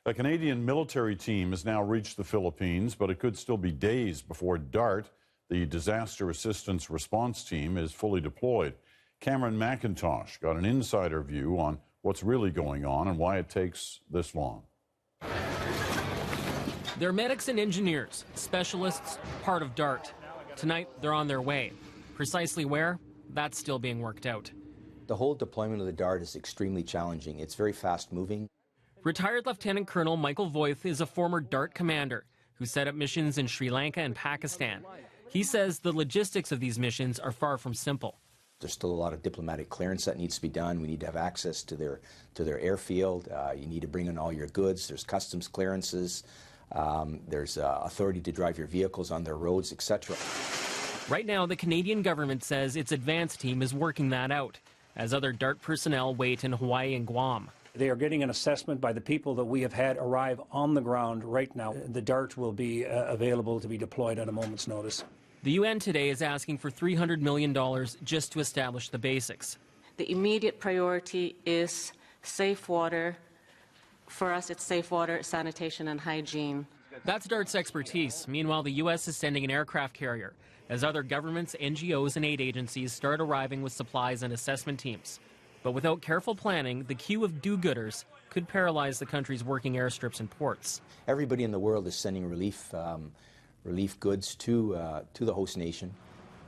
A Canadian military team has now reached the Philippines, but it could still be days before DART, the Disaster Assistance Response Team, is fully deployed. Cameron McIntosh got an insider view on what's really going on and why it takes this long. They're medics and engineers, specialists, part of DART. Tonight, they're on their way. Precisely where? That's still being worked out. The whole deployment of the DART is extremely challenging. It's very fast-moving. Retired Lieutenant Colonel Michael Voith is a former DART commander who set up missions in Sri Lanka and Pakistan. He says the logistics of these missions are far from simple. There's still a lot of diplomatic clearance that needs to be done. We need to have access to their airfield. You need to bring in all your goods. There's customs clearances. There's authority to drive your vehicles on their roads, etc. Right now, the Canadian government says its advance team is working that out, as other DART personnel wait in Hawaii and Guam. They are getting an assessment by the people that we have had arrive on the ground right now. The DART will be available to be deployed at a moment's notice. The UN today is asking for $300 million just to establish the basics. The immediate priority is safe water. For us, it's safe water, sanitation, and hygiene. That's DART's expertise. Meanwhile, the U.S. is sending an aircraft carrier, as other governments, NGOs, and aid agencies start arriving with supplies and assessment teams. But without careful planning, the queue of do-gooders could paralyze the country's working airstrips and ports. Everybody in the world is sending relief goods to the host nation,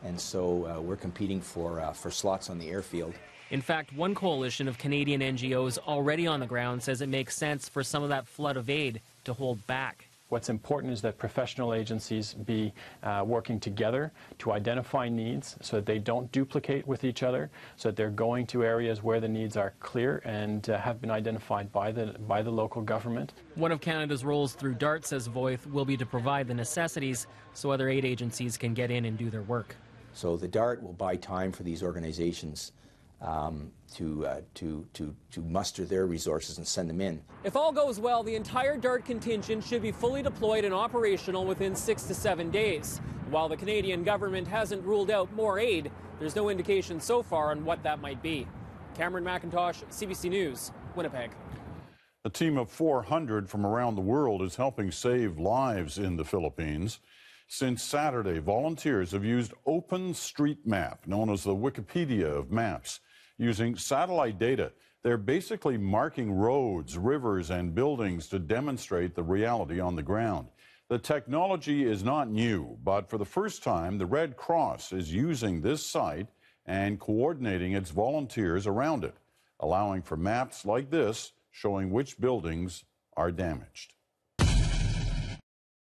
and so we're competing for slots on the airfield. In fact, one coalition of Canadian NGOs already on the ground says it makes sense for some of that flood of aid to hold back. What's important is that professional agencies be working together to identify needs so that they don't duplicate with each other, so that they're going to areas where the needs are clear and have been identified by the local government. One of Canada's roles through DART, says Voith, will be to provide the necessities so other aid agencies can get in and do their work. So the DART will buy time for these organizations to muster their resources and send them in. If all goes well, the entire DART contingent should be fully deployed and operational within 6 to 7 days. While the Canadian government hasn't ruled out more aid, there's no indication so far on what that might be. Cameron McIntosh, CBC News, Winnipeg. A team of 400 from around the world is helping save lives in the Philippines. Since Saturday, volunteers have used OpenStreetMap, known as the Wikipedia of maps. Using satellite data, they're basically marking roads, rivers, and buildings to demonstrate the reality on the ground. The technology is not new, but for the first time, the Red Cross is using this site and coordinating its volunteers around it, allowing for maps like this showing which buildings are damaged.